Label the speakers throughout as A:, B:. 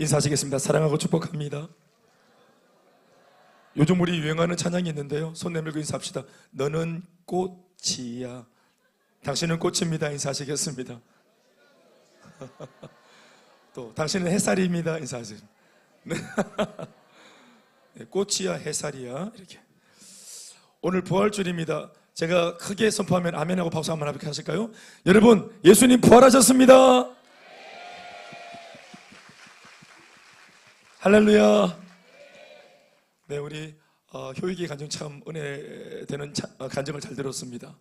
A: 인사하시겠습니다. 사랑하고 축복합니다. 요즘 우리 유행하는 찬양이 있는데요, 손 내밀고 인사합시다. 너는 꽃이야, 당신은 꽃입니다. 인사하시겠습니다. 또 당신은 햇살입니다. 인사하세요. 네. 꽃이야, 햇살이야. 이렇게. 오늘 부활주일입니다. 제가 크게 선포하면 아멘하고 박수 한번 함께 하실까요? 여러분, 예수님 부활하셨습니다. 할렐루야. 네, 우리 효익이 간증 참 은혜되는 간증을 잘 들었습니다.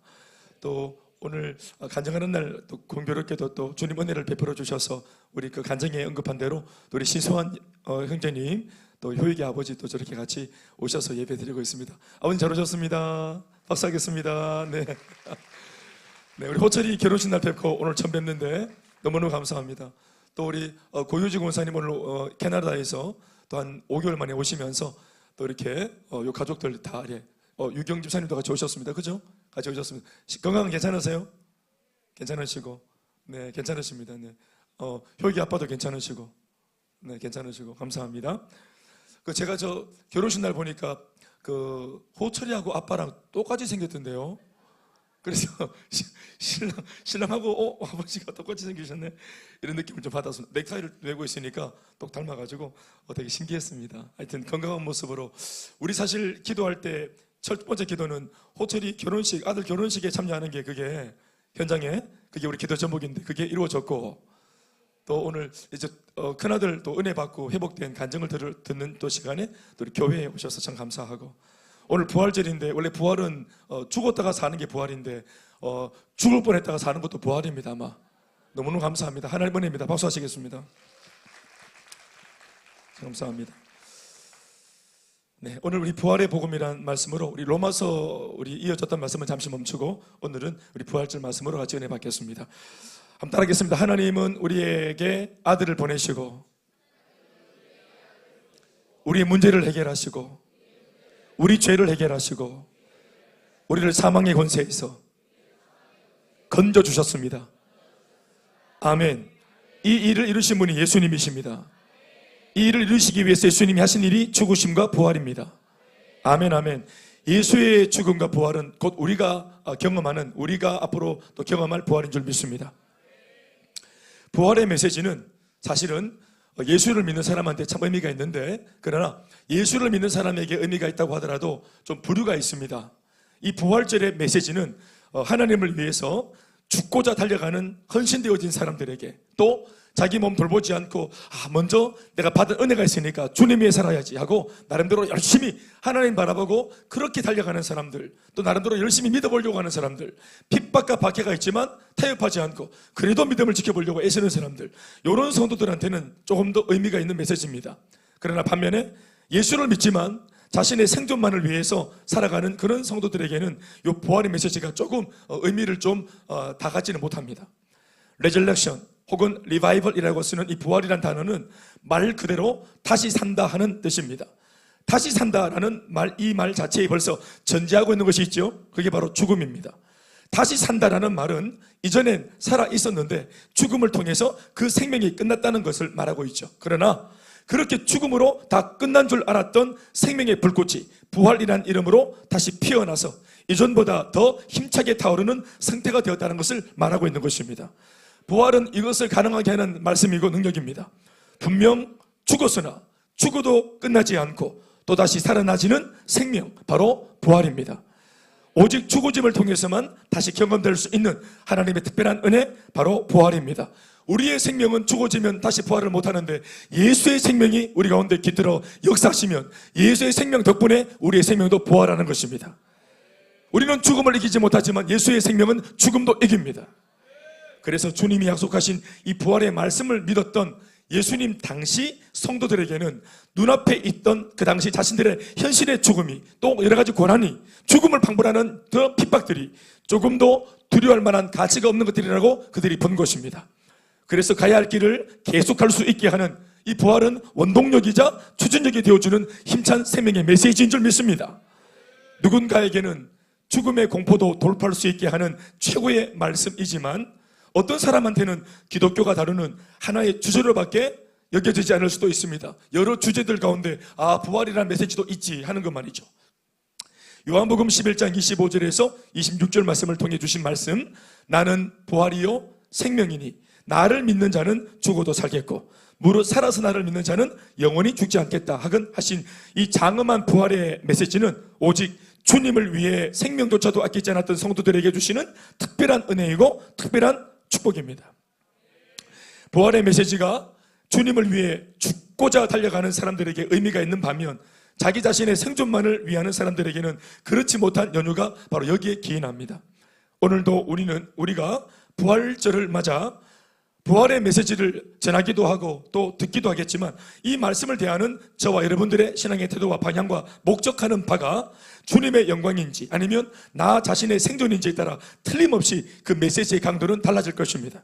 A: 또 오늘 간증하는 날 또 공교롭게도 또 주님 은혜를 베풀어 주셔서 우리 그 간증에 언급한 대로 또 우리 신소환 형제님, 또 효익이 아버지 또 저렇게 같이 오셔서 예배 드리고 있습니다. 아버님 잘 오셨습니다. 박수하겠습니다. 네. 네, 우리 호철이 결혼식 날 뵙고 오늘 처음 뵙는데 너무너무 감사합니다. 또 우리 고유지 권사님 오늘 캐나다에서 또 한 5개월 만에 오시면서 또 이렇게 요 가족들 다 유경 집사님도 같이 오셨습니다. 그죠? 같이 오셨습니다. 건강 괜찮으세요? 괜찮으시고, 네, 괜찮으십니다. 네, 효익이 아빠도 괜찮으시고, 네, 괜찮으시고 감사합니다. 제가 저 결혼식 날 보니까 그 호철이하고 아빠랑 똑같이 생겼던데요. 그래서 신랑하고 아버지가 똑같이 생기셨네, 이런 느낌을 좀 받아서 넥타이를 메고 있으니까 똑 닮아가지고 되게 신기했습니다. 하여튼 건강한 모습으로 우리 사실 기도할 때 첫 번째 기도는 호철이 결혼식, 아들 결혼식에 참여하는 게 그게 현장에 그게 우리 기도 제목인데 그게 이루어졌고, 또 오늘 이제 큰아들 또 은혜 받고 회복된 간증을 듣는 또 시간에 또 우리 교회에 오셔서 참 감사하고, 오늘 부활절인데 원래 부활은 죽었다가 사는 게 부활인데 죽을 뻔했다가 사는 것도 부활입니다. 아마 너무너무 감사합니다. 하나님 은혜입니다. 박수하시겠습니다. 감사합니다. 네, 오늘 우리 부활의 복음이라는 말씀으로 우리 로마서 우리 이어졌던 말씀을 잠시 멈추고 오늘은 우리 부활절 말씀으로 같이 은혜 받겠습니다. 한번 따라하겠습니다. 하나님은 우리에게 아들을 보내시고 우리의 문제를 해결하시고 우리 죄를 해결하시고 우리를 사망의 권세에서 건져주셨습니다. 아멘. 이 일을 이루신 분이 예수님이십니다. 이 일을 이루시기 위해서 예수님이 하신 일이 죽으심과 부활입니다. 아멘, 아멘. 예수의 죽음과 부활은 곧 우리가 경험하는, 우리가 앞으로 또 경험할 부활인 줄 믿습니다. 부활의 메시지는 사실은 예수를 믿는 사람한테 참 의미가 있는데, 그러나 예수를 믿는 사람에게 의미가 있다고 하더라도 좀 부류가 있습니다. 이 부활절의 메시지는 하나님을 위해서 죽고자 달려가는 헌신되어진 사람들에게, 또 자기 몸 돌보지 않고 먼저 내가 받은 은혜가 있으니까 주님 위해 살아야지 하고 나름대로 열심히 하나님 바라보고 그렇게 달려가는 사람들, 또 나름대로 열심히 믿어보려고 하는 사람들, 핍박과 박해가 있지만 타협하지 않고 그래도 믿음을 지켜보려고 애쓰는 사람들, 이런 성도들한테는 조금 더 의미가 있는 메시지입니다. 그러나 반면에 예수를 믿지만 자신의 생존만을 위해서 살아가는 그런 성도들에게는 이 부활의 메시지가 조금 의미를 좀 다 갖지는 못합니다. 레저렉션 혹은 리바이벌이라고 쓰는 이 부활이라는 단어는 말 그대로 다시 산다 하는 뜻입니다. 다시 산다라는 말, 이 말 자체에 벌써 전제하고 있는 것이 있죠. 그게 바로 죽음입니다. 다시 산다라는 말은 이전엔 살아 있었는데 죽음을 통해서 그 생명이 끝났다는 것을 말하고 있죠. 그러나 그렇게 죽음으로 다 끝난 줄 알았던 생명의 불꽃이 부활이라는 이름으로 다시 피어나서 이전보다 더 힘차게 타오르는 상태가 되었다는 것을 말하고 있는 것입니다. 부활은 이것을 가능하게 하는 말씀이고 능력입니다. 분명 죽었으나 죽어도 끝나지 않고 또다시 살아나지는 생명, 바로 부활입니다. 오직 죽어짐을 통해서만 다시 경험될 수 있는 하나님의 특별한 은혜, 바로 부활입니다. 우리의 생명은 죽어지면 다시 부활을 못하는데 예수의 생명이 우리 가운데 깃들어 역사하시면 예수의 생명 덕분에 우리의 생명도 부활하는 것입니다. 우리는 죽음을 이기지 못하지만 예수의 생명은 죽음도 이깁니다. 그래서 주님이 약속하신 이 부활의 말씀을 믿었던 예수님 당시 성도들에게는 눈앞에 있던 그 당시 자신들의 현실의 죽음이, 또 여러 가지 고난이, 죽음을 방불하는 그 핍박들이 조금도 두려워할 만한 가치가 없는 것들이라고 그들이 본 것입니다. 그래서 가야 할 길을 계속할 수 있게 하는 이 부활은 원동력이자 추진력이 되어주는 힘찬 생명의 메시지인 줄 믿습니다. 누군가에게는 죽음의 공포도 돌파할 수 있게 하는 최고의 말씀이지만 어떤 사람한테는 기독교가 다루는 하나의 주제로밖에 여겨지지 않을 수도 있습니다. 여러 주제들 가운데 부활이라는 메시지도 있지 하는 것 말이죠. 요한복음 11장 25절에서 26절 말씀을 통해 주신 말씀, 나는 부활이요 생명이니 나를 믿는 자는 죽어도 살겠고 무릇 살아서 나를 믿는 자는 영원히 죽지 않겠다 하신 이 장엄한 부활의 메시지는 오직 주님을 위해 생명조차도 아끼지 않았던 성도들에게 주시는 특별한 은혜이고 특별한 축복입니다. 부활의 메시지가 주님을 위해 죽고자 달려가는 사람들에게 의미가 있는 반면 자기 자신의 생존만을 위하는 사람들에게는 그렇지 못한 연유가 바로 여기에 기인합니다. 오늘도 우리가 부활절을 맞아 부활의 메시지를 전하기도 하고 또 듣기도 하겠지만 이 말씀을 대하는 저와 여러분들의 신앙의 태도와 방향과 목적하는 바가 주님의 영광인지 아니면 나 자신의 생존인지에 따라 틀림없이 그 메시지의 강도는 달라질 것입니다.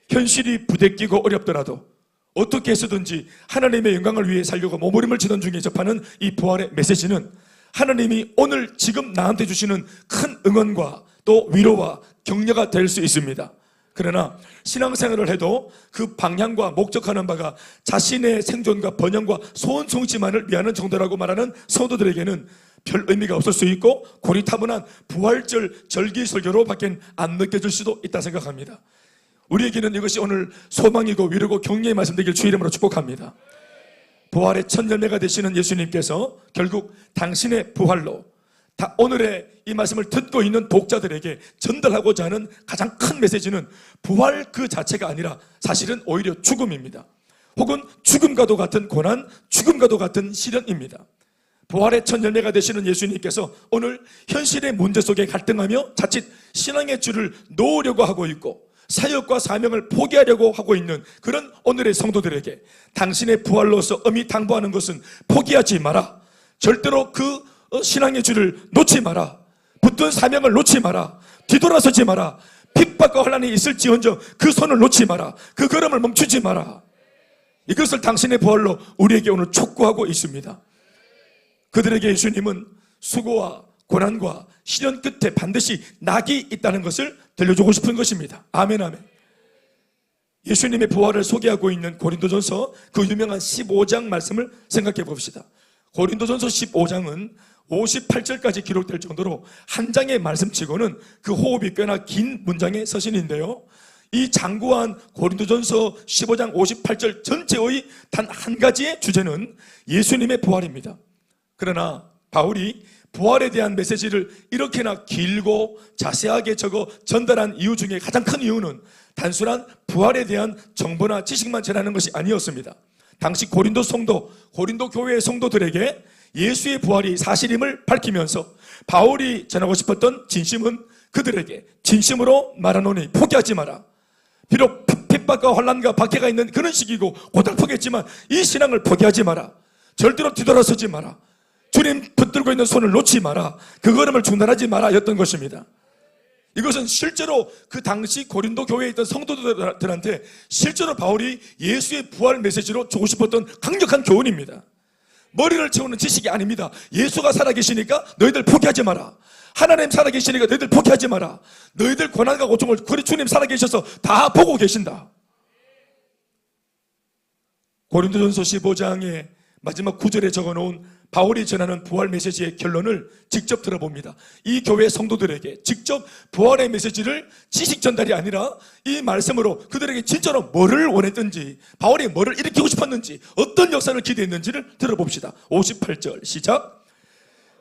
A: 현실이 부대끼고 어렵더라도 어떻게 해서든지 하나님의 영광을 위해 살려고 몸부림을 치던 중에 접하는 이 부활의 메시지는 하나님이 오늘 지금 나한테 주시는 큰 응원과 또 위로와 격려가 될 수 있습니다. 그러나 신앙생활을 해도 그 방향과 목적하는 바가 자신의 생존과 번영과 소원 성취만을 위하는 정도라고 말하는 성도들에게는 별 의미가 없을 수 있고 고리타분한 부활절 절기설교로밖에 안 느껴질 수도 있다 생각합니다. 우리에게는 이것이 오늘 소망이고 위로고 격려의 말씀 되길 주의 이름으로 축복합니다. 부활의 첫 열매가 되시는 예수님께서 결국 당신의 부활로 오늘의 이 말씀을 듣고 있는 독자들에게 전달하고자 하는 가장 큰 메시지는 부활 그 자체가 아니라 사실은 오히려 죽음입니다. 혹은 죽음과도 같은 고난, 죽음과도 같은 시련입니다. 부활의 첫 열매가 되시는 예수님께서 오늘 현실의 문제 속에 갈등하며 자칫 신앙의 줄을 놓으려고 하고 있고 사역과 사명을 포기하려고 하고 있는 그런 오늘의 성도들에게 당신의 부활로서 엄히 당부하는 것은 포기하지 마라. 절대로 그 신앙의 줄을 놓지 마라. 붙든 사명을 놓지 마라. 뒤돌아서지 마라. 핍박과 혼란이 있을지언정 그 손을 놓지 마라. 그 걸음을 멈추지 마라. 이것을 당신의 부활로 우리에게 오늘 촉구하고 있습니다. 그들에게 예수님은 수고와 고난과 시련 끝에 반드시 낙이 있다는 것을 들려주고 싶은 것입니다. 아멘 아멘. 예수님의 부활을 소개하고 있는 고린도전서 그 유명한 15장 말씀을 생각해 봅시다. 고린도전서 15장은 58절까지 기록될 정도로 한 장의 말씀치고는 그 호흡이 꽤나 긴 문장의 서신인데요, 이 장구한 고린도전서 15장 58절 전체의 단 한 가지의 주제는 예수님의 부활입니다. 그러나 바울이 부활에 대한 메시지를 이렇게나 길고 자세하게 적어 전달한 이유 중에 가장 큰 이유는 단순한 부활에 대한 정보나 지식만 전하는 것이 아니었습니다. 당시 고린도 교회의 성도들에게 예수의 부활이 사실임을 밝히면서 바울이 전하고 싶었던 진심은 그들에게 진심으로 말하노니 포기하지 마라. 비록 핍박과 혼란과 박해가 있는 그런 시기고 고달프겠지만 이 신앙을 포기하지 마라. 절대로 뒤돌아서지 마라. 주님 붙들고 있는 손을 놓지 마라. 그 걸음을 중단하지 마라 였던 것입니다. 이것은 실제로 그 당시 고린도 교회에 있던 성도들한테 실제로 바울이 예수의 부활 메시지로 주고 싶었던 강력한 교훈입니다. 머리를 채우는 지식이 아닙니다. 예수가 살아계시니까 너희들 포기하지 마라. 하나님 살아계시니까 너희들 포기하지 마라. 너희들 고난과 고통을 그리 주님 살아계셔서 다 보고 계신다. 고린도전서 15장의 마지막 9절에 적어놓은 바울이 전하는 부활 메시지의 결론을 직접 들어봅니다. 이 교회 성도들에게 직접 부활의 메시지를 지식 전달이 아니라 이 말씀으로 그들에게 진짜로 뭐를 원했든지, 바울이 뭐를 일으키고 싶었는지, 어떤 역사를 기대했는지를 들어봅시다. 58절 시작.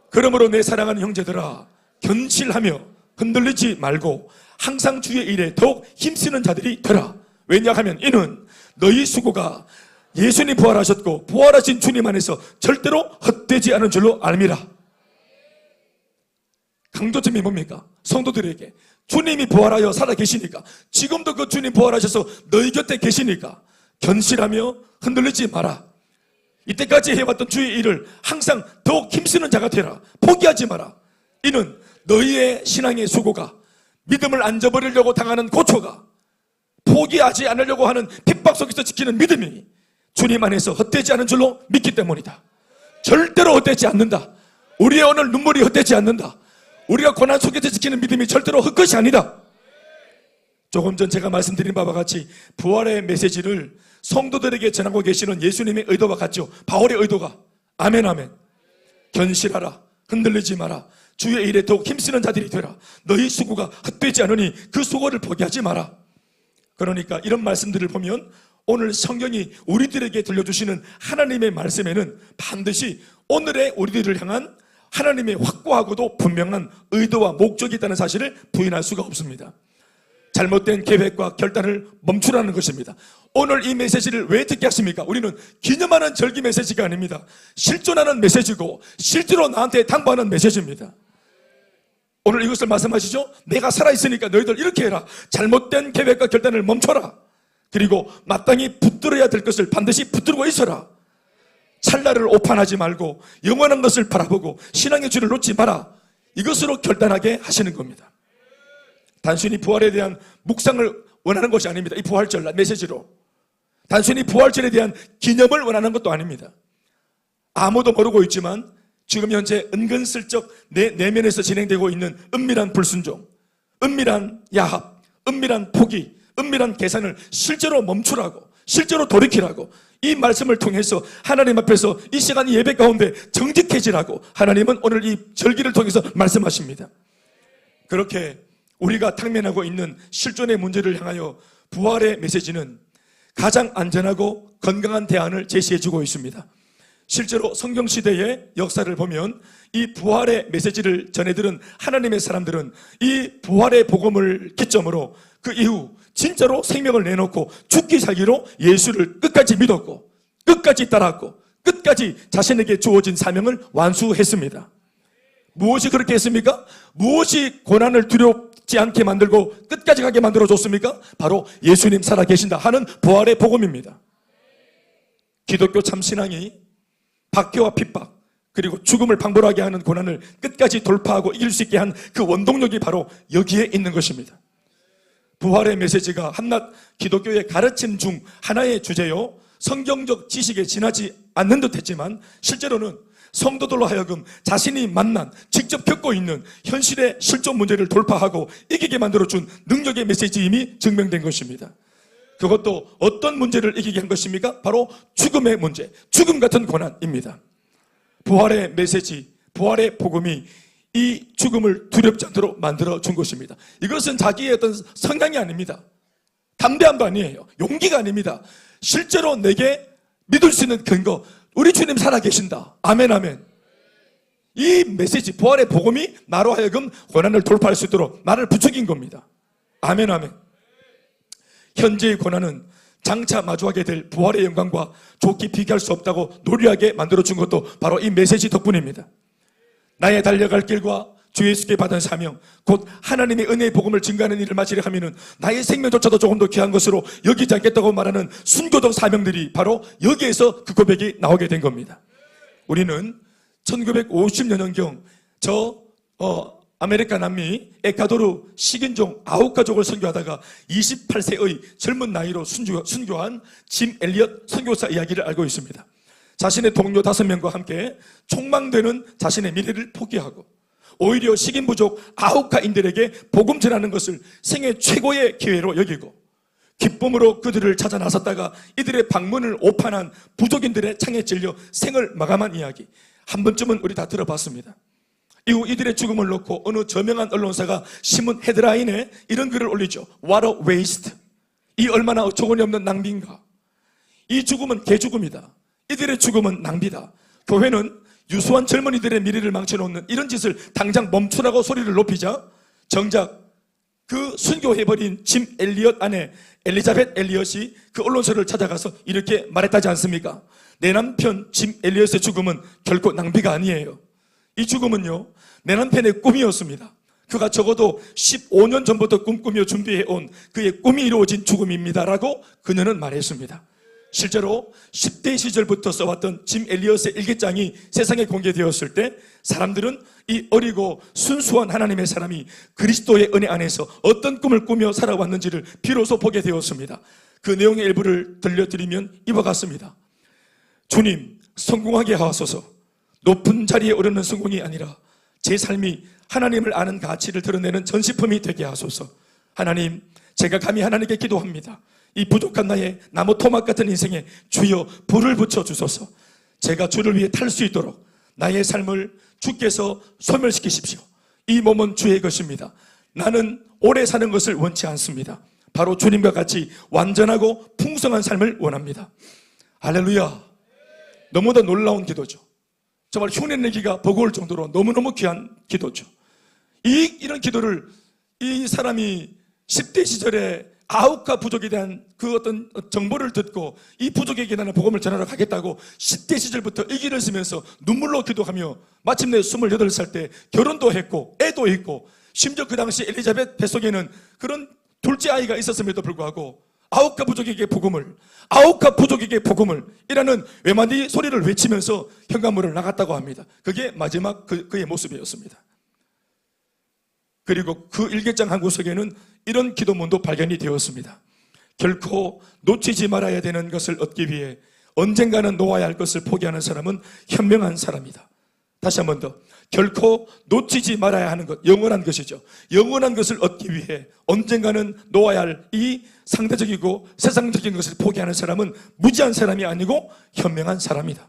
A: 그러므로 내 사랑하는 형제들아, 견실하며 흔들리지 말고 항상 주의 일에 더욱 힘쓰는 자들이 되라. 왜냐하면 이는 너희 수고가 예수님 부활하셨고 부활하신 주님 안에서 절대로 헛되지 않은 줄로 알미라. 강조점이 뭡니까? 성도들에게 주님이 부활하여 살아계시니까, 지금도 그 주님 부활하셔서 너희 곁에 계시니까 견실하며 흔들리지 마라. 이때까지 해왔던 주의 일을 항상 더욱 힘쓰는 자가 되라. 포기하지 마라. 이는 너희의 신앙의 수고가, 믿음을 안 저버리려고 당하는 고초가, 포기하지 않으려고 하는 핍박 속에서 지키는 믿음이 주님 안에서 헛되지 않은 줄로 믿기 때문이다. 절대로 헛되지 않는다. 우리의 오늘 눈물이 헛되지 않는다. 우리가 고난 속에서 지키는 믿음이 절대로 헛것이 아니다. 조금 전 제가 말씀드린 바와 같이 부활의 메시지를 성도들에게 전하고 계시는 예수님의 의도와 같죠. 바울의 의도가 아멘 아멘. 견실하라, 흔들리지 마라, 주의 일에 더욱 힘쓰는 자들이 되라. 너희 수고가 헛되지 않으니 그 수고를 포기하지 마라. 그러니까 이런 말씀들을 보면 오늘 성경이 우리들에게 들려주시는 하나님의 말씀에는 반드시 오늘의 우리들을 향한 하나님의 확고하고도 분명한 의도와 목적이 있다는 사실을 부인할 수가 없습니다. 잘못된 계획과 결단을 멈추라는 것입니다. 오늘 이 메시지를 왜 듣게 하십니까? 우리는 기념하는 절기 메시지가 아닙니다. 실존하는 메시지고 실제로 나한테 당부하는 메시지입니다. 오늘 이것을 말씀하시죠. 내가 살아있으니까 너희들 이렇게 해라. 잘못된 계획과 결단을 멈춰라. 그리고 마땅히 붙들어야 될 것을 반드시 붙들고 있어라. 찰나를 오판하지 말고 영원한 것을 바라보고 신앙의 줄을 놓지 마라. 이것으로 결단하게 하시는 겁니다. 단순히 부활에 대한 묵상을 원하는 것이 아닙니다. 이 부활절 메시지로 단순히 부활절에 대한 기념을 원하는 것도 아닙니다. 아무도 모르고 있지만 지금 현재 은근슬쩍 내 내면에서 진행되고 있는 은밀한 불순종, 은밀한 야합, 은밀한 포기, 은밀한 계산을 실제로 멈추라고, 실제로 돌이키라고 이 말씀을 통해서 하나님 앞에서 이 시간 예배 가운데 정직해지라고 하나님은 오늘 이 절기를 통해서 말씀하십니다. 그렇게 우리가 당면하고 있는 실존의 문제를 향하여 부활의 메시지는 가장 안전하고 건강한 대안을 제시해주고 있습니다. 실제로 성경시대의 역사를 보면 이 부활의 메시지를 전해들은 하나님의 사람들은 이 부활의 복음을 기점으로 그 이후 진짜로 생명을 내놓고 죽기 살기로 예수를 끝까지 믿었고 끝까지 따랐고 끝까지 자신에게 주어진 사명을 완수했습니다. 무엇이 그렇게 했습니까? 무엇이 고난을 두렵지 않게 만들고 끝까지 가게 만들어줬습니까? 바로 예수님 살아계신다 하는 부활의 복음입니다. 기독교 참신앙이 박해와 핍박 그리고 죽음을 방불하게 하는 고난을 끝까지 돌파하고 이길 수 있게 한 그 원동력이 바로 여기에 있는 것입니다. 부활의 메시지가 한낱 기독교의 가르침 중 하나의 주제요 성경적 지식에 지나지 않는 듯 했지만 실제로는 성도들로 하여금 자신이 만난 직접 겪고 있는 현실의 실존 문제를 돌파하고 이기게 만들어준 능력의 메시지임이 증명된 것입니다. 그것도 어떤 문제를 이기게 한 것입니까? 바로 죽음의 문제, 죽음 같은 고난입니다. 부활의 메시지, 부활의 복음이 이 죽음을 두렵지 않도록 만들어준 것입니다. 이것은 자기의 어떤 성향이 아닙니다. 담대함도 아니에요. 용기가 아닙니다. 실제로 내게 믿을 수 있는 근거, 우리 주님 살아계신다. 아멘 아멘. 이 메시지, 부활의 복음이 나로 하여금 고난을 돌파할 수 있도록 나를 부추긴 겁니다. 아멘 아멘. 현재의 고난은 장차 마주하게 될 부활의 영광과 좋게 비교할 수 없다고 노리하게 만들어준 것도 바로 이 메시지 덕분입니다. 나의 달려갈 길과 주 예수께 받은 사명, 곧 하나님의 은혜의 복음을 증거하는 일을 마치려 하면은 나의 생명조차도 조금 더 귀한 것으로 여기지 않겠다고 말하는 순교적 사명들이 바로 여기에서 그 고백이 나오게 된 겁니다. 우리는 1950년경 아메리카 남미 에콰도르 식인종 아웃가족을 선교하다가 28세의 젊은 나이로 순교한 짐 엘리엇 선교사 이야기를 알고 있습니다. 자신의 동료 5명과 함께 촉망되는 자신의 미래를 포기하고 오히려 식인부족 아우카인들에게 복음 전하는 것을 생애 최고의 기회로 여기고 기쁨으로 그들을 찾아 나섰다가 이들의 방문을 오판한 부족인들의 창에 찔려 생을 마감한 이야기 한 번쯤은 우리 다 들어봤습니다. 이후 이들의 죽음을 놓고 어느 저명한 언론사가 신문 헤드라인에 이런 글을 올리죠. What a waste. 이 얼마나 어처구니 없는 낭비인가. 이 죽음은 개죽음이다. 이들의 죽음은 낭비다. 교회는 유수한 젊은이들의 미래를 망쳐놓는 이런 짓을 당장 멈추라고 소리를 높이자 정작 그 순교해버린 짐 엘리엇 아내 엘리자벳 엘리엇이 그 언론사를 찾아가서 이렇게 말했다지 않습니까? 내 남편 짐 엘리엇의 죽음은 결코 낭비가 아니에요. 이 죽음은요 내 남편의 꿈이었습니다. 그가 적어도 15년 전부터 꿈꾸며 준비해온 그의 꿈이 이루어진 죽음입니다라고 그녀는 말했습니다. 실제로 10대 시절부터 써왔던 짐 엘리엇의 일기장이 세상에 공개되었을 때 사람들은 이 어리고 순수한 하나님의 사람이 그리스도의 은혜 안에서 어떤 꿈을 꾸며 살아왔는지를 비로소 보게 되었습니다. 그 내용의 일부를 들려드리면 이와 같습니다. 주님, 성공하게 하소서. 높은 자리에 오르는 성공이 아니라 제 삶이 하나님을 아는 가치를 드러내는 전시품이 되게 하소서. 하나님, 제가 감히 하나님께 기도합니다. 이 부족한 나의 나무 토막 같은 인생에 주여 불을 붙여 주소서. 제가 주를 위해 탈 수 있도록 나의 삶을 주께서 소멸시키십시오. 이 몸은 주의 것입니다. 나는 오래 사는 것을 원치 않습니다. 바로 주님과 같이 완전하고 풍성한 삶을 원합니다. 할렐루야. 너무나 놀라운 기도죠. 정말 흉내내기가 버거울 정도로 너무너무 귀한 기도죠. 이런 기도를 이 사람이 10대 시절에 아우카 부족에 대한 그 어떤 정보를 듣고 이 부족에게 나는 복음을 전하러 가겠다고 10대 시절부터 일기를 쓰면서 눈물로 기도하며 마침내 28살 때 결혼도 했고 애도 있고 심지어 그 당시 엘리자벳 뱃속에는 그런 둘째 아이가 있었음에도 불구하고 아우카 부족에게 복음을 이라는 외마디 소리를 외치면서 현관문을 나갔다고 합니다. 그게 마지막 그의 모습이었습니다. 그리고 그 일기장 한 구석에는 이런 기도문도 발견이 되었습니다. 결코 놓치지 말아야 되는 것을 얻기 위해 언젠가는 놓아야 할 것을 포기하는 사람은 현명한 사람이다. 다시 한 번 더. 결코 놓치지 말아야 하는 것, 영원한 것이죠. 영원한 것을 얻기 위해 언젠가는 놓아야 할 이 상대적이고 세상적인 것을 포기하는 사람은 무지한 사람이 아니고 현명한 사람이다.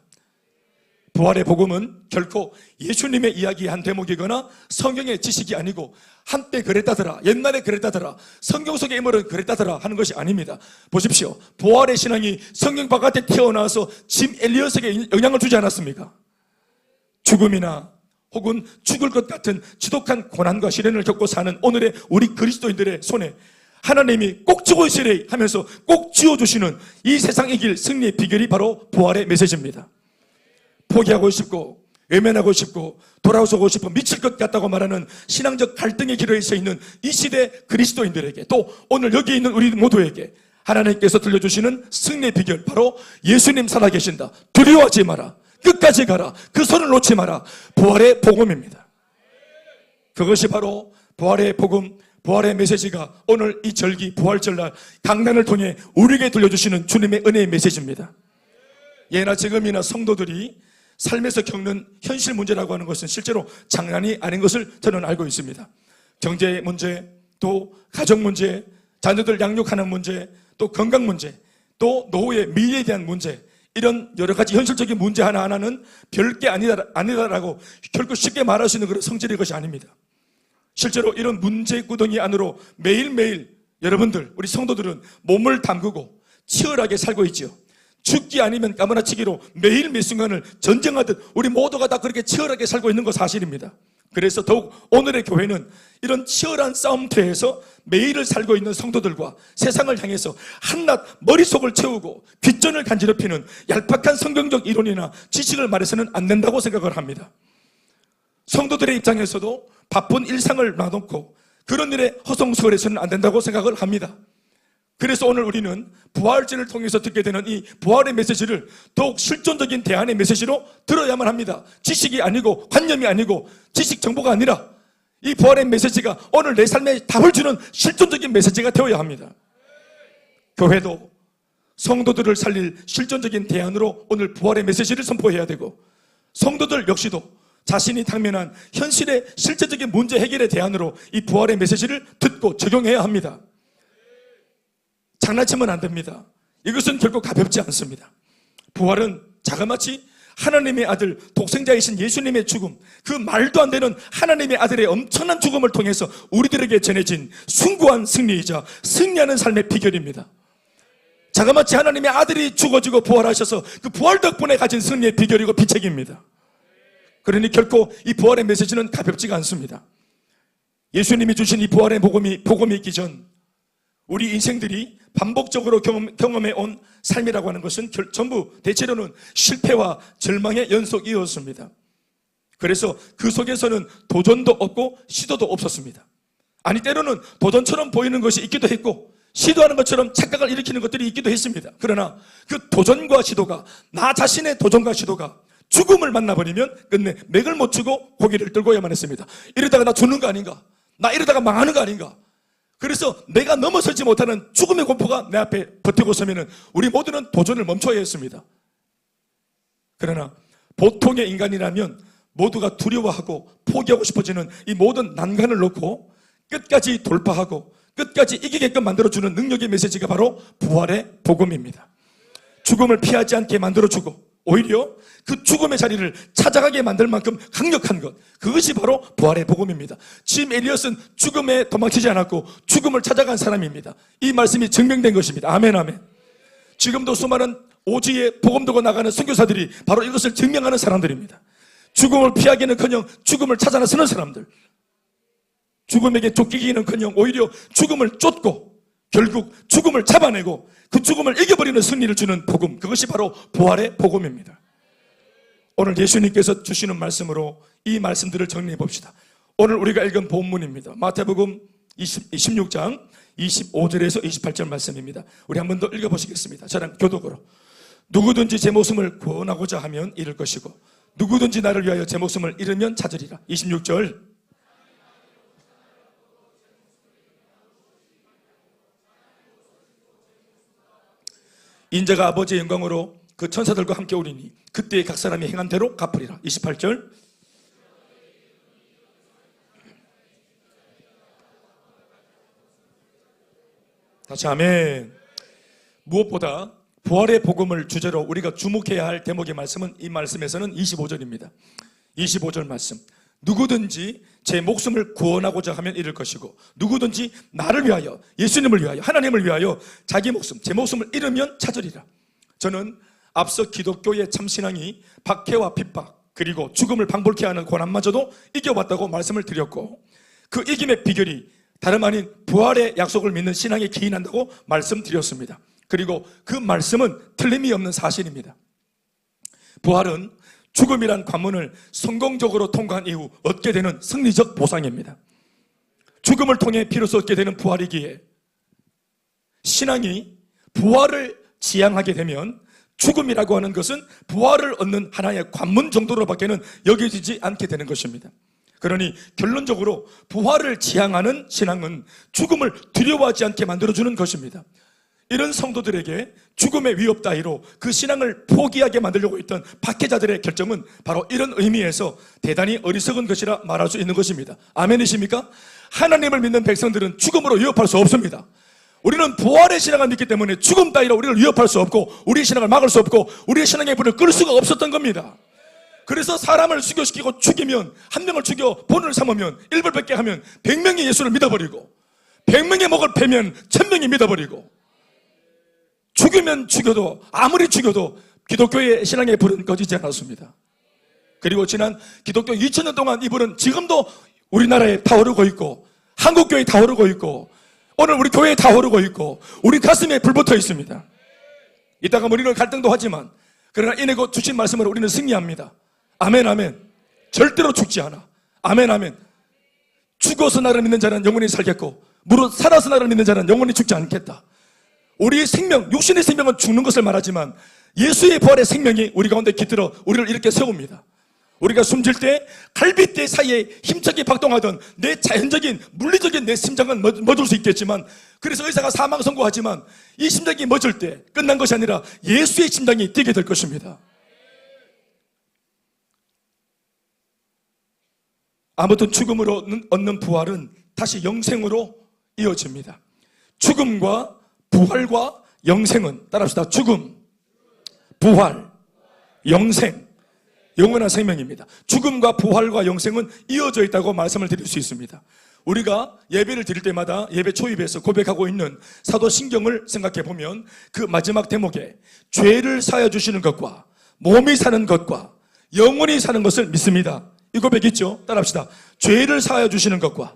A: 부활의 복음은 결코 예수님의 이야기한 대목이거나 성경의 지식이 아니고 한때 그랬다더라, 옛날에 그랬다더라, 성경 속의 인물은 그랬다더라 하는 것이 아닙니다. 보십시오. 부활의 신앙이 성경 바깥에 튀어나와서 짐 엘리엇에게 영향을 주지 않았습니까? 죽음이나 혹은 죽을 것 같은 지독한 고난과 시련을 겪고 사는 오늘의 우리 그리스도인들의 손에 하나님이 꼭 쥐고 있으래 하면서 꼭 쥐어주시는 이 세상 이길 승리의 비결이 바로 부활의 메시지입니다. 포기하고 싶고 외면하고 싶고 돌아서고 싶어 미칠 것 같다고 말하는 신앙적 갈등의 길에 서 있는 이 시대 그리스도인들에게, 또 오늘 여기 있는 우리 모두에게 하나님께서 들려주시는 승리의 비결, 바로 예수님 살아계신다, 두려워하지 마라, 끝까지 가라, 그 손을 놓지 마라, 부활의 복음입니다. 그것이 바로 부활의 복음, 부활의 메시지가 오늘 이 절기 부활절날 강단을 통해 우리에게 들려주시는 주님의 은혜의 메시지입니다. 예나 지금이나 성도들이 삶에서 겪는 현실 문제라고 하는 것은 실제로 장난이 아닌 것을 저는 알고 있습니다. 경제 문제, 또 가정 문제, 자녀들 양육하는 문제, 또 건강 문제, 또 노후의 미래에 대한 문제, 이런 여러 가지 현실적인 문제 하나하나는 별게 아니다라고 결코 쉽게 말할 수 있는 그런 성질의 것이 아닙니다. 실제로 이런 문제구덩이 안으로 매일매일 여러분들, 우리 성도들은 몸을 담그고 치열하게 살고 있지요. 죽기 아니면 까무라치기로 매일 매 순간을 전쟁하듯 우리 모두가 다 그렇게 치열하게 살고 있는 거 사실입니다. 그래서 더욱 오늘의 교회는 이런 치열한 싸움터에서 매일을 살고 있는 성도들과 세상을 향해서 한낱 머릿속을 채우고 귓전을 간지럽히는 얄팍한 성경적 이론이나 지식을 말해서는 안 된다고 생각을 합니다. 성도들의 입장에서도 바쁜 일상을 놔놓고 그런 일에 허송세월해서는 안 된다고 생각을 합니다. 그래서 오늘 우리는 부활절을 통해서 듣게 되는 이 부활의 메시지를 더욱 실존적인 대안의 메시지로 들어야만 합니다. 지식이 아니고 관념이 아니고 지식 정보가 아니라 이 부활의 메시지가 오늘 내 삶에 답을 주는 실존적인 메시지가 되어야 합니다. 교회도 성도들을 살릴 실존적인 대안으로 오늘 부활의 메시지를 선포해야 되고, 성도들 역시도 자신이 당면한 현실의 실제적인 문제 해결의 대안으로 이 부활의 메시지를 듣고 적용해야 합니다. 장난치면 안 됩니다. 이것은 결코 가볍지 않습니다. 부활은 자그마치 하나님의 아들, 독생자이신 예수님의 죽음, 그 말도 안 되는 하나님의 아들의 엄청난 죽음을 통해서 우리들에게 전해진 숭고한 승리이자 승리하는 삶의 비결입니다. 자그마치 하나님의 아들이 죽어지고 부활하셔서 그 부활 덕분에 가진 승리의 비결이고 비책입니다. 그러니 결코 이 부활의 메시지는 가볍지가 않습니다. 예수님이 주신 이 부활의 복음이 있기 전 우리 인생들이 반복적으로 경험해 온 삶이라고 하는 것은 전부 대체로는 실패와 절망의 연속이었습니다. 그래서 그 속에서는 도전도 없고 시도도 없었습니다. 아니, 때로는 도전처럼 보이는 것이 있기도 했고 시도하는 것처럼 착각을 일으키는 것들이 있기도 했습니다. 그러나 그 도전과 시도가, 나 자신의 도전과 시도가 죽음을 만나버리면 끝내 맥을 못 추고 고개를 들고야만 했습니다. 이러다가 나 죽는 거 아닌가? 나 이러다가 망하는 거 아닌가? 그래서 내가 넘어서지 못하는 죽음의 공포가 내 앞에 버티고 서면은 우리 모두는 도전을 멈춰야 했습니다. 그러나 보통의 인간이라면 모두가 두려워하고 포기하고 싶어지는 이 모든 난간을 놓고 끝까지 돌파하고 끝까지 이기게끔 만들어주는 능력의 메시지가 바로 부활의 복음입니다. 죽음을 피하지 않게 만들어주고 오히려 그 죽음의 자리를 찾아가게 만들 만큼 강력한 것, 그것이 바로 부활의 복음입니다. 짐 엘리엇은 죽음에 도망치지 않았고 죽음을 찾아간 사람입니다. 이 말씀이 증명된 것입니다. 아멘, 아멘. 지금도 수많은 오지에 복음 들고 나가는 선교사들이 바로 이것을 증명하는 사람들입니다. 죽음을 피하기는커녕 죽음을 찾아 나서는 사람들, 죽음에게 쫓기기는커녕 오히려 죽음을 쫓고 결국 죽음을 잡아내고 그 죽음을 이겨버리는 승리를 주는 복음, 그것이 바로 부활의 복음입니다. 오늘 예수님께서 주시는 말씀으로 이 말씀들을 정리해 봅시다. 오늘 우리가 읽은 본문입니다. 마태복음 16장 25절에서 28절 말씀입니다. 우리 한 번 더 읽어보시겠습니다. 저랑 교독으로. 누구든지 제 목숨을 구원하고자 하면 잃을 것이고 누구든지 나를 위하여 제 목숨을 잃으면 찾으리라. 26절. 인자가 아버지의 영광으로 그 천사들과 함께 오리니 그때 각 사람이 행한 대로 갚으리라. 28절. 다시 아멘. 무엇보다 부활의 복음을 주제로 우리가 주목해야 할 대목의 말씀은 이 말씀에서는 25절입니다. 25절 말씀. 누구든지 제 목숨을 구원하고자 하면 잃을 것이고 누구든지 나를 위하여, 예수님을 위하여, 하나님을 위하여 자기 목숨, 제 목숨을 잃으면 찾으리라. 저는 앞서 기독교의 참신앙이 박해와 핍박 그리고 죽음을 방불케 하는 고난마저도 이겨왔다고 말씀을 드렸고 그 이김의 비결이 다름 아닌 부활의 약속을 믿는 신앙에 기인한다고 말씀드렸습니다. 그리고 그 말씀은 틀림이 없는 사실입니다. 부활은 죽음이란 관문을 성공적으로 통과한 이후 얻게 되는 승리적 보상입니다. 죽음을 통해 비로소 얻게 되는 부활이기에 신앙이 부활을 지향하게 되면 죽음이라고 하는 것은 부활을 얻는 하나의 관문 정도로밖에는 여겨지지 않게 되는 것입니다. 그러니 결론적으로 부활을 지향하는 신앙은 죽음을 두려워하지 않게 만들어주는 것입니다. 이런 성도들에게 죽음의 위협 따위로 그 신앙을 포기하게 만들려고 했던 박해자들의 결정은 바로 이런 의미에서 대단히 어리석은 것이라 말할 수 있는 것입니다. 아멘이십니까? 하나님을 믿는 백성들은 죽음으로 위협할 수 없습니다. 우리는 부활의 신앙을 믿기 때문에 죽음 따위로 우리를 위협할 수 없고 우리의 신앙을 막을 수 없고 우리의 신앙의 불을 끌 수가 없었던 겁니다. 그래서 사람을 수교시키고 죽이면, 한 명을 죽여 본을 삼으면, 일벌백계 하면 100명이 예수를 믿어버리고 100명의 목을 베면 1000명이 믿어버리고 죽이면 죽여도, 아무리 죽여도 기독교의 신앙의 불은 꺼지지 않았습니다. 그리고 지난 기독교 2000년 동안 이 불은 지금도 우리나라에 타오르고 있고 한국교회에 타오르고 있고 오늘 우리 교회에 타오르고 있고 우리 가슴에 불붙어 있습니다. 이따가 우리는 갈등도 하지만 그러나 이내 곧 주신 말씀으로 우리는 승리합니다. 아멘, 아멘. 절대로 죽지 않아. 아멘, 아멘. 죽어서 나를 믿는 자는 영원히 살겠고 무릇 살아서 나를 믿는 자는 영원히 죽지 않겠다. 우리의 생명, 육신의 생명은 죽는 것을 말하지만 예수의 부활의 생명이 우리 가운데 깃들어 우리를 이렇게 세웁니다. 우리가 숨질 때 갈비뼈 사이에 힘차게 박동하던 내 자연적인 물리적인 내 심장은 멎을 수 있겠지만 그래서 의사가 사망 선고하지만 이 심장이 멎을 때 끝난 것이 아니라 예수의 심장이 뛰게 될 것입니다. 아무튼 죽음으로 얻는 부활은 다시 영생으로 이어집니다. 죽음과 부활과 영생은 따라합시다. 죽음, 부활, 영생, 영원한 생명입니다. 죽음과 부활과 영생은 이어져 있다고 말씀을 드릴 수 있습니다. 우리가 예배를 드릴 때마다 예배 초입에서 고백하고 있는 사도신경을 생각해 보면 그 마지막 대목에 죄를 사하여 주시는 것과 몸이 사는 것과 영원히 사는 것을 믿습니다. 이 고백 있죠? 따라합시다. 죄를 사하여 주시는 것과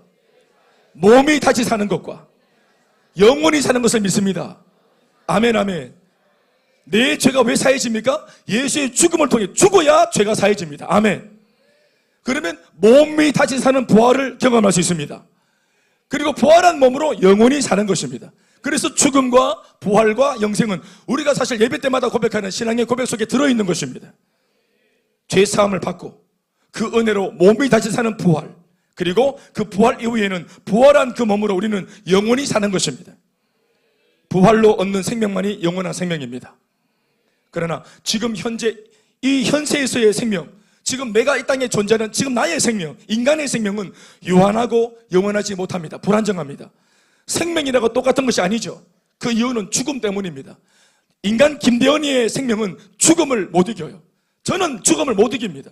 A: 몸이 다시 사는 것과 영원히 사는 것을 믿습니다. 아멘, 아멘. 내 죄가 왜 사해집니까? 예수의 죽음을 통해 죽어야 죄가 사해집니다. 아멘. 그러면 몸이 다시 사는 부활을 경험할 수 있습니다. 그리고 부활한 몸으로 영원히 사는 것입니다. 그래서 죽음과 부활과 영생은 우리가 사실 예배 때마다 고백하는 신앙의 고백 속에 들어있는 것입니다. 죄 사함을 받고 그 은혜로 몸이 다시 사는 부활, 그리고 그 부활 이후에는 부활한 그 몸으로 우리는 영원히 사는 것입니다. 부활로 얻는 생명만이 영원한 생명입니다. 그러나 지금 현재 이 현세에서의 생명, 지금 내가 이 땅에 존재하는 지금 나의 생명, 인간의 생명은 유한하고 영원하지 못합니다. 불안정합니다. 생명이라고 똑같은 것이 아니죠. 그 이유는 죽음 때문입니다. 인간 김대현이의 생명은 죽음을 못 이겨요. 저는 죽음을 못 이깁니다.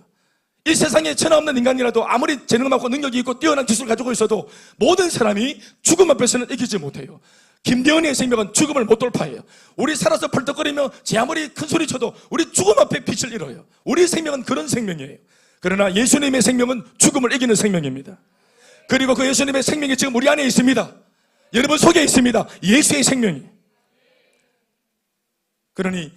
A: 이 세상에 천하없는 인간이라도 아무리 재능 많고 능력이 있고 뛰어난 기술을 가지고 있어도 모든 사람이 죽음 앞에서는 이기지 못해요. 김대현의 생명은 죽음을 못 돌파해요. 우리 살아서 펄떡거리며 제 아무리 큰 소리 쳐도 우리 죽음 앞에 빛을 잃어요. 우리 생명은 그런 생명이에요. 그러나 예수님의 생명은 죽음을 이기는 생명입니다. 그리고 그 예수님의 생명이 지금 우리 안에 있습니다. 여러분 속에 있습니다. 예수의 생명이. 그러니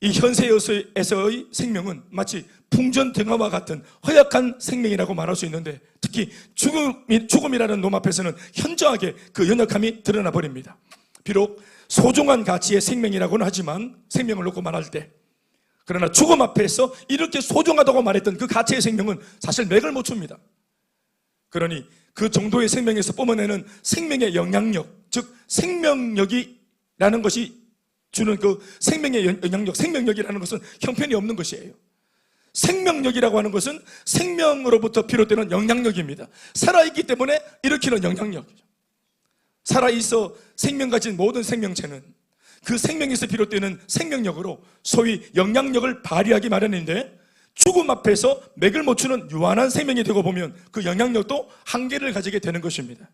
A: 이 현세에서의 생명은 마치 풍전등화와 같은 허약한 생명이라고 말할 수 있는데, 특히 죽음이라는 놈 앞에서는 현저하게 그 연약함이 드러나 버립니다. 비록 소중한 가치의 생명이라고는 하지만, 생명을 놓고 말할 때, 그러나 죽음 앞에서 이렇게 소중하다고 말했던 그 가치의 생명은 사실 맥을 못 춥니다. 그러니 그 정도의 생명에서 뿜어내는 생명의 영향력, 즉 생명력이라는 것이 주는 그 생명의 영향력, 생명력이라는 것은 형편이 없는 것이에요. 생명력이라고 하는 것은 생명으로부터 비롯되는 영향력입니다. 살아있기 때문에 일으키는 영향력이죠. 살아있어 생명 가진 모든 생명체는 그 생명에서 비롯되는 생명력으로 소위 영향력을 발휘하기 마련인데, 죽음 앞에서 맥을 못 추는 유한한 생명이 되고 보면 그 영향력도 한계를 가지게 되는 것입니다.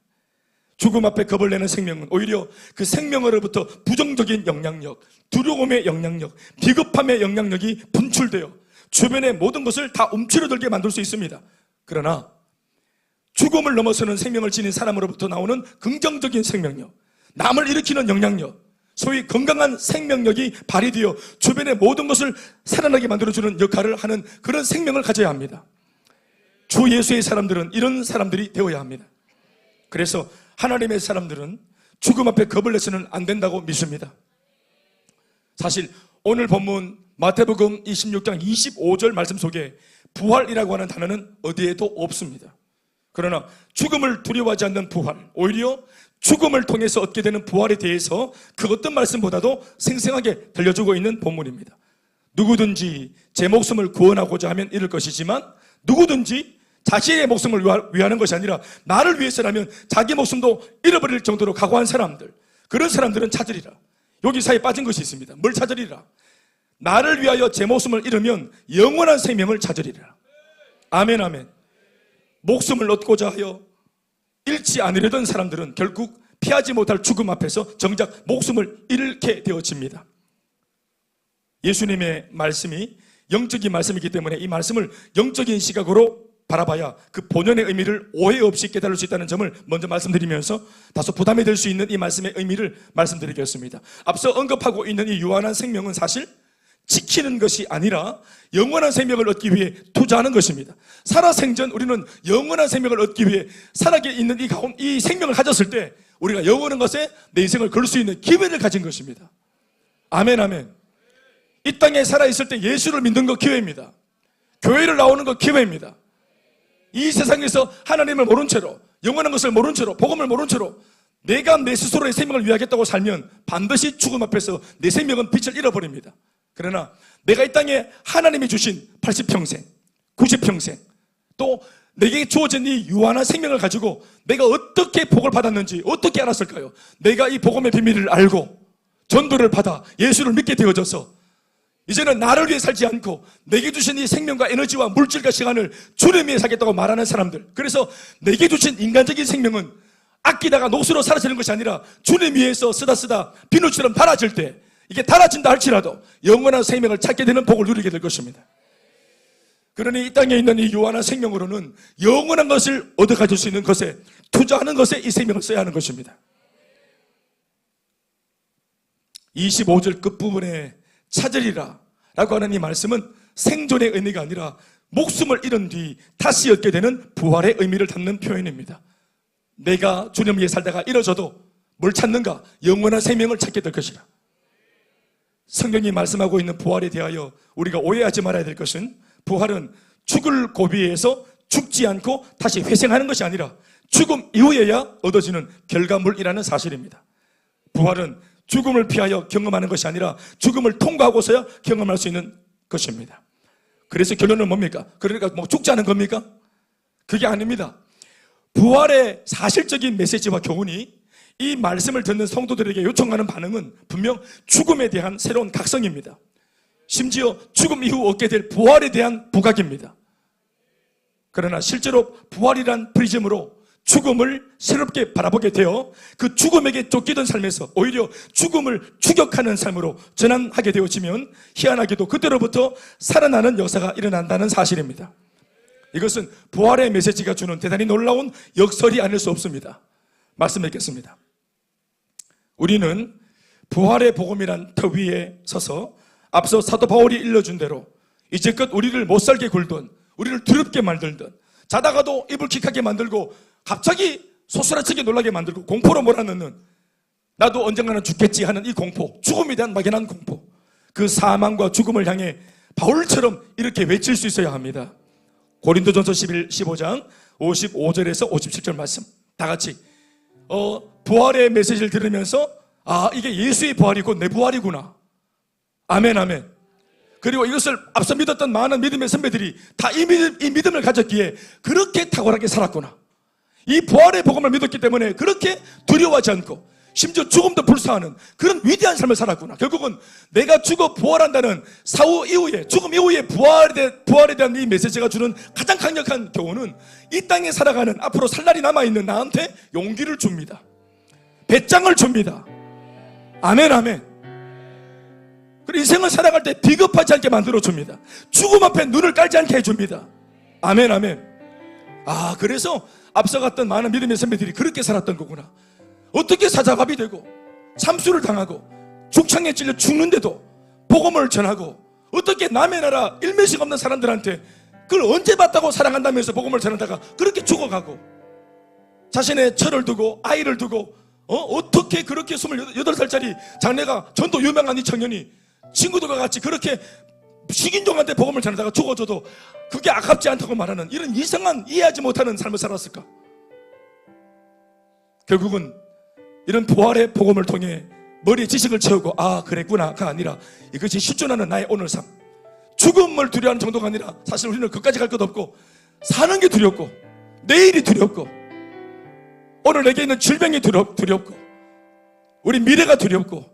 A: 죽음 앞에 겁을 내는 생명은 오히려 그 생명으로부터 부정적인 영향력, 두려움의 영향력, 비겁함의 영향력이 분출되어 주변의 모든 것을 다 움츠러들게 만들 수 있습니다. 그러나 죽음을 넘어서는 생명을 지닌 사람으로부터 나오는 긍정적인 생명력, 남을 일으키는 영향력, 소위 건강한 생명력이 발휘되어 주변의 모든 것을 살아나게 만들어주는 역할을 하는 그런 생명을 가져야 합니다. 주 예수의 사람들은 이런 사람들이 되어야 합니다. 그래서 하나님의 사람들은 죽음 앞에 겁을 내서는 안 된다고 믿습니다. 사실 오늘 본문 마태복음 26장 25절 말씀 속에 부활이라고 하는 단어는 어디에도 없습니다. 그러나 죽음을 두려워하지 않는 부활, 오히려 죽음을 통해서 얻게 되는 부활에 대해서 그 어떤 말씀보다도 생생하게 들려주고 있는 본문입니다. 누구든지 제 목숨을 구원하고자 하면 잃을 것이지만, 누구든지 자신의 목숨을 위하는 것이 아니라 나를 위해서라면 자기 목숨도 잃어버릴 정도로 각오한 사람들, 그런 사람들은 찾으리라. 여기 사이에 빠진 것이 있습니다. 뭘 찾으리라? 나를 위하여 제 목숨을 잃으면 영원한 생명을 찾으리라. 아멘, 아멘. 목숨을 얻고자 하여 잃지 않으려던 사람들은 결국 피하지 못할 죽음 앞에서 정작 목숨을 잃게 되어집니다. 예수님의 말씀이 영적인 말씀이기 때문에 이 말씀을 영적인 시각으로 바라봐야 그 본연의 의미를 오해 없이 깨달을 수 있다는 점을 먼저 말씀드리면서 다소 부담이 될 수 있는 이 말씀의 의미를 말씀드리겠습니다. 앞서 언급하고 있는 이 유한한 생명은 사실 지키는 것이 아니라 영원한 생명을 얻기 위해 투자하는 것입니다. 살아생전 우리는 영원한 생명을 얻기 위해 살아있는 이 생명을 가졌을 때 우리가 영원한 것에 내 인생을 걸 수 있는 기회를 가진 것입니다. 아멘, 아멘. 이 땅에 살아있을 때 예수를 믿는 거 기회입니다. 교회를 나오는 거 기회입니다. 이 세상에서 하나님을 모른 채로, 영원한 것을 모른 채로, 복음을 모른 채로 내가 내 스스로의 생명을 위하겠다고 살면 반드시 죽음 앞에서 내 생명은 빛을 잃어버립니다. 그러나 내가 이 땅에 하나님이 주신 80평생, 90평생, 또 내게 주어진 이 유한한 생명을 가지고 내가 어떻게 복을 받았는지 어떻게 알았을까요? 내가 이 복음의 비밀을 알고 전도를 받아 예수를 믿게 되어져서 이제는 나를 위해 살지 않고 내게 주신 이 생명과 에너지와 물질과 시간을 주님 위해 살겠다고 말하는 사람들, 그래서 내게 주신 인간적인 생명은 아끼다가 녹수로 사라지는 것이 아니라 주님 위해서 쓰다 비누처럼 달아질 때, 이게 달아진다 할지라도 영원한 생명을 찾게 되는 복을 누리게 될 것입니다. 그러니 이 땅에 있는 이 유한한 생명으로는 영원한 것을 얻어 가질 수 있는 것에, 투자하는 것에 이 생명을 써야 하는 것입니다. 25절 끝부분에 찾으리라 라고 하는 이 말씀은 생존의 의미가 아니라 목숨을 잃은 뒤 다시 얻게 되는 부활의 의미를 담는 표현입니다. 내가 주님 위해 살다가 잃어져도 뭘 찾는가? 영원한 생명을 찾게 될 것이라. 성경이 말씀하고 있는 부활에 대하여 우리가 오해하지 말아야 될 것은, 부활은 죽을 고비에서 죽지 않고 다시 회생하는 것이 아니라 죽음 이후에야 얻어지는 결과물이라는 사실입니다. 부활은 죽음을 피하여 경험하는 것이 아니라 죽음을 통과하고서야 경험할 수 있는 것입니다. 그래서 결론은 뭡니까? 그러니까 뭐 죽지 않은 겁니까? 그게 아닙니다. 부활의 사실적인 메시지와 교훈이 이 말씀을 듣는 성도들에게 요청하는 반응은 분명 죽음에 대한 새로운 각성입니다. 심지어 죽음 이후 얻게 될 부활에 대한 부각입니다. 그러나 실제로 부활이란 프리즘으로 죽음을 새롭게 바라보게 되어 그 죽음에게 쫓기던 삶에서 오히려 죽음을 추격하는 삶으로 전환하게 되어지면 희한하게도 그때로부터 살아나는 역사가 일어난다는 사실입니다. 이것은 부활의 메시지가 주는 대단히 놀라운 역설이 아닐 수 없습니다. 말씀드리겠습니다. 우리는 부활의 복음이란 터 위에 서서 앞서 사도 바울이 일러준 대로 이제껏 우리를 못살게 굴던, 우리를 두렵게 만들던, 자다가도 이불킥하게 만들고 갑자기 소스라치게 놀라게 만들고 공포로 몰아넣는, 나도 언젠가는 죽겠지 하는 이 공포, 죽음에 대한 막연한 공포, 그 사망과 죽음을 향해 바울처럼 이렇게 외칠 수 있어야 합니다. 고린도전서 15장 55절에서 57절 말씀 다 같이 부활의 메시지를 들으면서 이게 예수의 부활이고 내 부활이구나. 아멘 아멘. 그리고 이것을 앞서 믿었던 많은 믿음의 선배들이 다 이 믿음을 가졌기에 그렇게 탁월하게 살았구나. 이 부활의 복음을 믿었기 때문에 그렇게 두려워하지 않고 심지어 죽음도 불사하는 그런 위대한 삶을 살았구나. 결국은 내가 죽어 부활한다는 사후 이후에, 죽음 이후에 부활에 대한 이 메시지가 주는 가장 강력한 교훈은 이 땅에 살아가는, 앞으로 살 날이 남아있는 나한테 용기를 줍니다. 배짱을 줍니다. 아멘 아멘. 그리고 인생을 살아갈 때 비겁하지 않게 만들어줍니다. 죽음 앞에 눈을 깔지 않게 해줍니다. 아멘 아멘. 그래서 앞서갔던 많은 믿음의 선배들이 그렇게 살았던 거구나. 어떻게 사자갑이 되고 참수를 당하고 죽창에 찔려 죽는데도 복음을 전하고, 어떻게 남의 나라 일면식 없는 사람들한테 그걸 언제 봤다고 사랑한다면서 복음을 전하다가 그렇게 죽어가고, 자신의 철을 두고 아이를 두고 어떻게 그렇게 28살짜리 장래가 전도 유명한 이 청년이 친구들과 같이 그렇게 식인종한테 복음을 전하다가 죽어줘도 그게 아깝지 않다고 말하는 이런 이상한, 이해하지 못하는 삶을 살았을까? 결국은 이런 부활의 복음을 통해 머리에 지식을 채우고 그랬구나가 아니라 이것이 실존하는 나의 오늘 삶, 죽음을 두려워하는 정도가 아니라 사실 우리는 그까지 갈 것 없고 사는 게 두렵고 내일이 두렵고 오늘 내게 있는 질병이 두렵고 우리 미래가 두렵고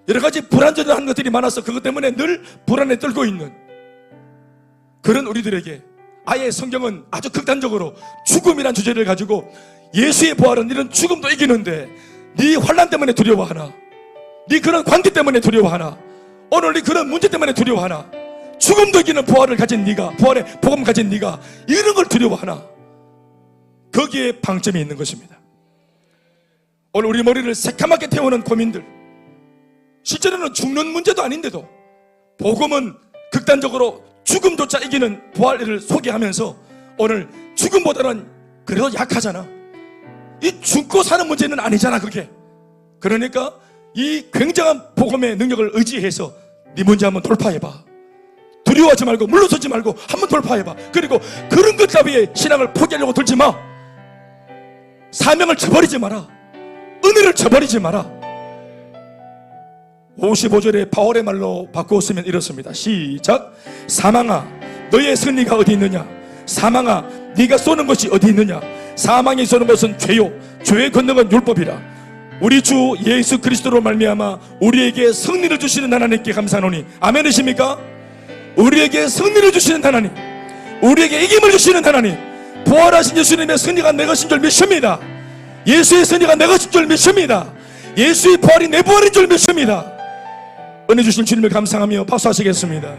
A: 여러 가지 불안전한 것들이 많아서 그것 때문에 늘 불안에 떨고 있는 그런 우리들에게 아예 성경은 아주 극단적으로 죽음이란 주제를 가지고 예수의 부활은 이런 죽음도 이기는데 네 환난 때문에 두려워하나, 네 그런 관계 때문에 두려워하나, 오늘 네 그런 문제 때문에 두려워하나, 죽음도 이기는 부활을 가진 네가, 부활의 복음 가진 네가 이런 걸 두려워하나, 거기에 방점이 있는 것입니다. 오늘 우리 머리를 새카맣게 태우는 고민들, 실제로는 죽는 문제도 아닌데도 복음은 극단적으로 죽음조차 이기는 부활을 소개하면서 오늘 죽음보다는 그래도 약하잖아, 이 죽고 사는 문제는 아니잖아 그게. 그러니까 이 굉장한 복음의 능력을 의지해서 네 문제 한번 돌파해봐. 두려워하지 말고 물러서지 말고 한번 돌파해봐. 그리고 그런 것 따위에 신앙을 포기하려고 들지 마. 사명을 저버리지 마라. 은혜를 저버리지 마라. 55절에 바울의 말로 바꾸었으면 이렇습니다. 시작. 사망아 너의 승리가 어디 있느냐? 사망아 네가 쏘는 것이 어디 있느냐? 사망이 쏘는 것은 죄요 죄의 권능은 율법이라. 우리 주 예수 그리스도로 말미암아 우리에게 승리를 주시는 하나님께 감사하노니. 아멘이십니까? 우리에게 승리를 주시는 하나님, 우리에게 이김을 주시는 하나님, 부활하신 예수님의 승리가 내 것인 줄 믿습니다. 예수의 승리가 내 것인 줄 믿습니다. 예수의 부활이 내 부활인 줄 믿습니다. 은혜 주신 주님을 감사하며 박수하시겠습니다.